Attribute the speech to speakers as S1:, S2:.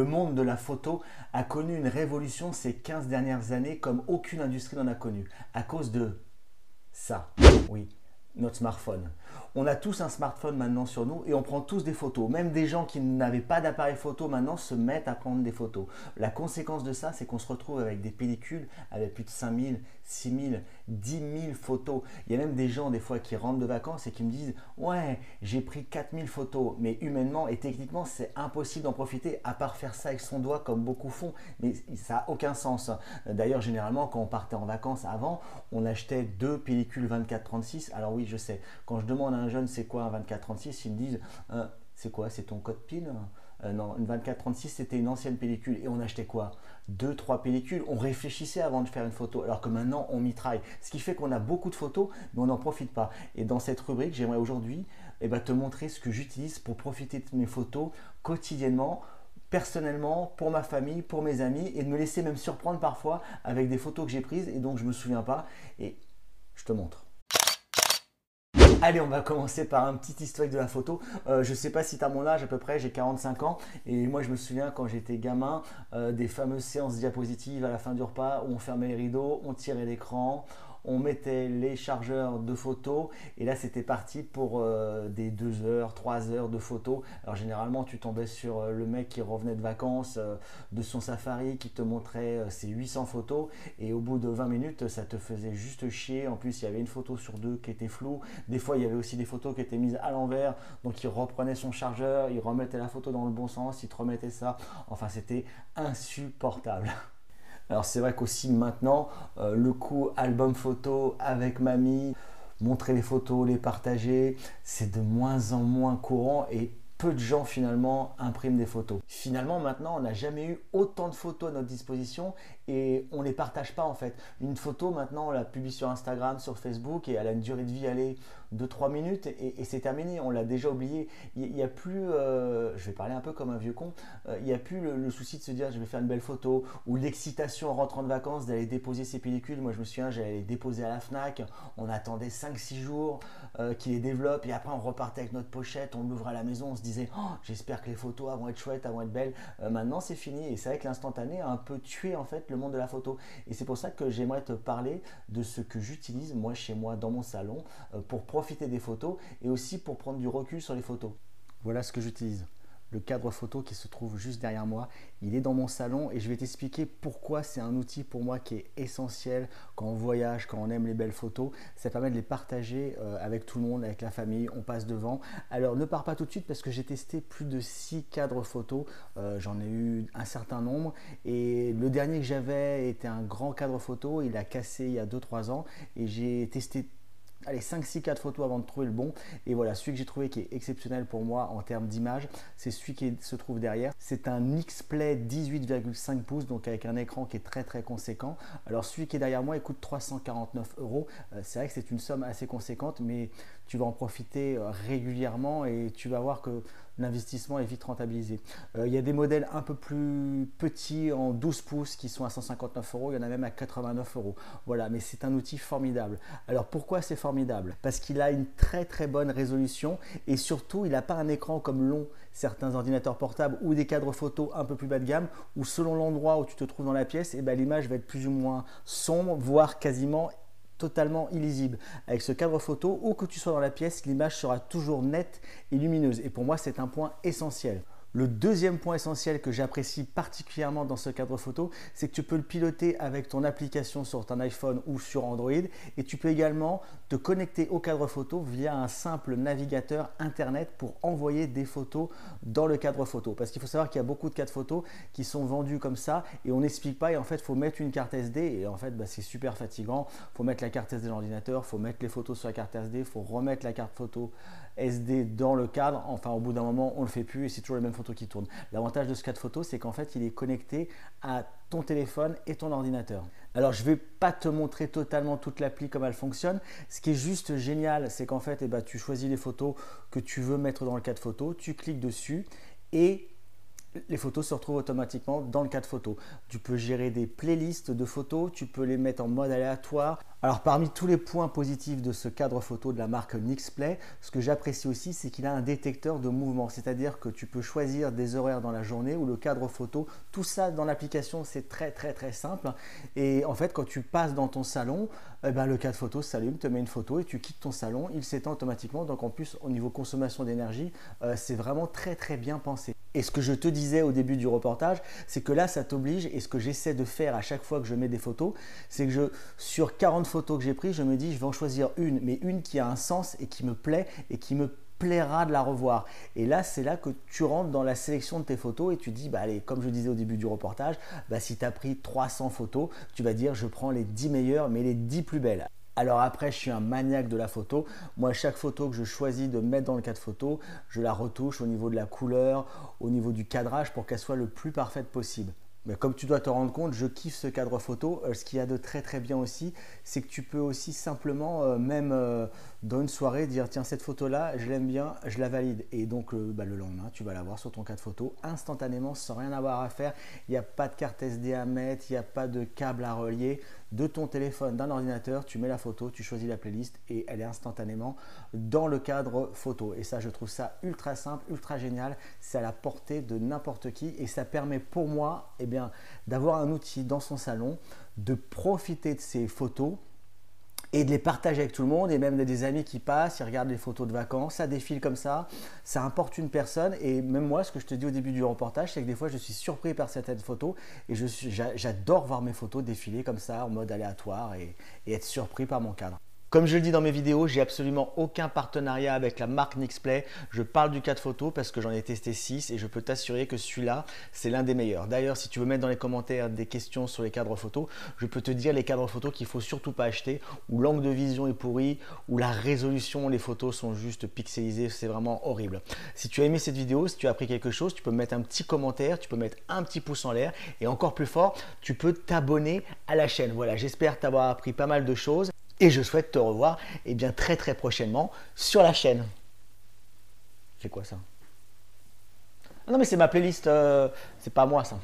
S1: Le monde de la photo a connu une révolution ces 15 dernières années comme aucune industrie n'en a connu, à cause de ça, oui, notre smartphone. On a tous un smartphone maintenant sur nous et on prend tous des photos. Même des gens qui n'avaient pas d'appareil photo maintenant se mettent à prendre des photos. La conséquence de ça, c'est qu'on se retrouve avec des pellicules avec plus de 5000, 6000, 10 000 photos. Il y a même des gens des fois qui rentrent de vacances et qui me disent « Ouais, j'ai pris 4000 photos ». Mais humainement et techniquement, c'est impossible d'en profiter à part faire ça avec son doigt comme beaucoup font. Mais ça n'a aucun sens. D'ailleurs, généralement, quand on partait en vacances avant, on achetait 2 pellicules 24-36. Alors oui, je sais, quand je demande à un jeune c'est quoi un 24-36, ils me disent c'est quoi, c'est ton code PIN? Non, une 24-36 c'était une ancienne pellicule et on achetait quoi? 2-3 pellicules, on réfléchissait avant de faire une photo alors que maintenant on mitraille. Ce qui fait qu'on a beaucoup de photos mais on n'en profite pas. Et dans cette rubrique, j'aimerais aujourd'hui te montrer ce que j'utilise pour profiter de mes photos quotidiennement, personnellement, pour ma famille, pour mes amis et de me laisser même surprendre parfois avec des photos que j'ai prises et dont je ne me souviens pas et je te montre. Allez, on va commencer par un petit historique de la photo. Je ne sais pas si tu as mon âge, à peu près, j'ai 45 ans. Et moi, je me souviens quand j'étais gamin, des fameuses séances diapositives à la fin du repas où on fermait les rideaux, on tirait l'écran, on mettait les chargeurs de photos. Et là, c'était parti pour des 2 heures, 3 heures de photos. Alors, généralement, tu tombais sur le mec qui revenait de vacances, de son safari, qui te montrait ses 800 photos. Et au bout de 20 minutes, ça te faisait juste chier. En plus, il y avait une photo sur 2 qui était floue. Des fois, il y avait aussi des photos qui étaient mises à l'envers. Donc, il reprenait son chargeur, il remettait la photo dans le bon sens, il te remettait ça. Enfin, c'était insupportable. Alors, c'est vrai qu'aussi maintenant, le coup album photo avec mamie, montrer les photos, les partager, c'est de moins en moins courant et peu de gens finalement impriment des photos. Finalement, maintenant, on n'a jamais eu autant de photos à notre disposition et on ne les partage pas en fait. Une photo, maintenant, on la publie sur Instagram, sur Facebook et elle a une durée de vie, allez, de 3 minutes et c'est terminé, on l'a déjà oublié. Il n'y a plus, je vais parler un peu comme un vieux con, il n'y a plus le souci de se dire je vais faire une belle photo ou l'excitation en rentrant de vacances d'aller déposer ses pellicules. Moi, je me souviens, j'allais les déposer à la Fnac, on attendait 5-6 jours qu'ils les développent et après on repartait avec notre pochette, on l'ouvrait à la maison, on se disait oh, j'espère que les photos vont être chouettes, vont être belles. Maintenant, c'est fini et c'est vrai que l'instantané a un peu tué en fait le monde de la photo et c'est pour ça que j'aimerais te parler de ce que j'utilise moi chez moi dans mon salon pour profiter des photos et aussi pour prendre du recul sur les photos. Voilà ce que j'utilise. Le cadre photo qui se trouve juste derrière moi, il est dans mon salon et je vais t'expliquer pourquoi c'est un outil pour moi qui est essentiel quand on voyage, quand on aime les belles photos. Ça permet de les partager avec tout le monde, avec la famille, on passe devant. Alors ne pars pas tout de suite parce que j'ai testé plus de 6 cadres photos, j'en ai eu un certain nombre et le dernier que j'avais était un grand cadre photo, il a cassé il y a 2-3 ans et j'ai testé 5-6 cadres photos avant de trouver le bon et voilà celui que j'ai trouvé qui est exceptionnel pour moi en termes d'image, c'est celui qui se trouve derrière. C'est un X-Play 18,5 pouces donc avec un écran qui est très conséquent. Alors celui qui est derrière moi il coûte 349 €. C'est vrai que c'est une somme assez conséquente mais tu vas en profiter régulièrement et tu vas voir que l'investissement est vite rentabilisé. Il y a des modèles un peu plus petits en 12 pouces qui sont à 159 €, il y en a même à 89 €. Voilà, mais c'est un outil formidable. Alors pourquoi c'est formidable? Parce qu'il a une très bonne résolution et surtout il n'a pas un écran comme l'ont certains ordinateurs portables ou des cadres photo un peu plus bas de gamme où selon l'endroit où tu te trouves dans la pièce, l'image va être plus ou moins sombre, voire quasiment totalement illisible. Avec ce cadre photo, où que tu sois dans la pièce, l'image sera toujours nette et lumineuse. Et pour moi, c'est un point essentiel. Le deuxième point essentiel que j'apprécie particulièrement dans ce cadre photo, c'est que tu peux le piloter avec ton application sur ton iPhone ou sur Android et tu peux également te connecter au cadre photo via un simple navigateur internet pour envoyer des photos dans le cadre photo. Parce qu'il faut savoir qu'il y a beaucoup de cadres photos qui sont vendus comme ça et on n'explique pas et en fait il faut mettre une carte SD et en fait c'est super fatigant. Il faut mettre la carte SD dans l'ordinateur, il faut mettre les photos sur la carte SD, il faut remettre la carte photo SD dans le cadre, enfin au bout d'un moment on ne le fait plus et c'est toujours les mêmes photos qui tournent. L'avantage de ce cadre photo c'est qu'en fait il est connecté à ton téléphone et ton ordinateur. Alors je ne vais pas te montrer totalement toute l'appli comme elle fonctionne, ce qui est juste génial c'est qu'en fait tu choisis les photos que tu veux mettre dans le cadre photo, tu cliques dessus et les photos se retrouvent automatiquement dans le cadre photo. Tu peux gérer des playlists de photos, tu peux les mettre en mode aléatoire. Alors parmi tous les points positifs de ce cadre photo de la marque Nixplay, ce que j'apprécie aussi, c'est qu'il a un détecteur de mouvement, c'est-à-dire que tu peux choisir des horaires dans la journée ou le cadre photo, tout ça dans l'application, c'est très simple. Et en fait, quand tu passes dans ton salon, eh ben, le cadre photo s'allume, te met une photo et tu quittes ton salon, il s'éteint automatiquement. Donc en plus, au niveau consommation d'énergie, c'est vraiment très bien pensé. Et ce que je te disais au début du reportage, c'est que là, ça t'oblige, et ce que j'essaie de faire à chaque fois que je mets des photos, c'est que sur 40 photos que j'ai prises, je me dis, je vais en choisir une, mais une qui a un sens et qui me plaît et qui me plaira de la revoir. Et là, c'est là que tu rentres dans la sélection de tes photos et tu dis, bah allez, comme je disais au début du reportage, bah, si tu as pris 300 photos, tu vas dire, je prends les 10 meilleures, mais les 10 plus belles. Alors après, je suis un maniaque de la photo. Moi, chaque photo que je choisis de mettre dans le cadre photo, je la retouche au niveau de la couleur, au niveau du cadrage pour qu'elle soit le plus parfaite possible. Mais comme tu dois te rendre compte, je kiffe ce cadre photo. Ce qu'il y a de très bien aussi, c'est que tu peux aussi simplement, dans une soirée, dire tiens, cette photo-là, je l'aime bien, je la valide. Et donc le lendemain, tu vas la voir sur ton cadre photo instantanément, sans rien avoir à faire. Il n'y a pas de carte SD à mettre, il n'y a pas de câble à relier. De ton téléphone, d'un ordinateur, tu mets la photo, tu choisis la playlist et elle est instantanément dans le cadre photo. Et ça, je trouve ça ultra simple, ultra génial. C'est à la portée de n'importe qui et ça permet pour moi d'avoir un outil dans son salon, de profiter de ces photos et de les partager avec tout le monde, et même des amis qui passent, ils regardent les photos de vacances, ça défile comme ça importe une personne. Et même moi, ce que je te dis au début du reportage, c'est que des fois je suis surpris par certaines photos et j'adore voir mes photos défiler comme ça en mode aléatoire et être surpris par mon cadre. Comme je le dis dans mes vidéos, j'ai absolument aucun partenariat avec la marque Nixplay. Je parle du cadre photo parce que j'en ai testé 6 et je peux t'assurer que celui-là, c'est l'un des meilleurs. D'ailleurs, si tu veux mettre dans les commentaires des questions sur les cadres photos, je peux te dire les cadres photos qu'il ne faut surtout pas acheter, où l'angle de vision est pourri, où la résolution, les photos sont juste pixelisées, c'est vraiment horrible. Si tu as aimé cette vidéo, si tu as appris quelque chose, tu peux mettre un petit commentaire, tu peux mettre un petit pouce en l'air et encore plus fort, tu peux t'abonner à la chaîne. Voilà, j'espère t'avoir appris pas mal de choses. Et je souhaite te revoir très prochainement sur la chaîne. C'est quoi ça? Ah non mais c'est ma playlist, c'est pas moi ça.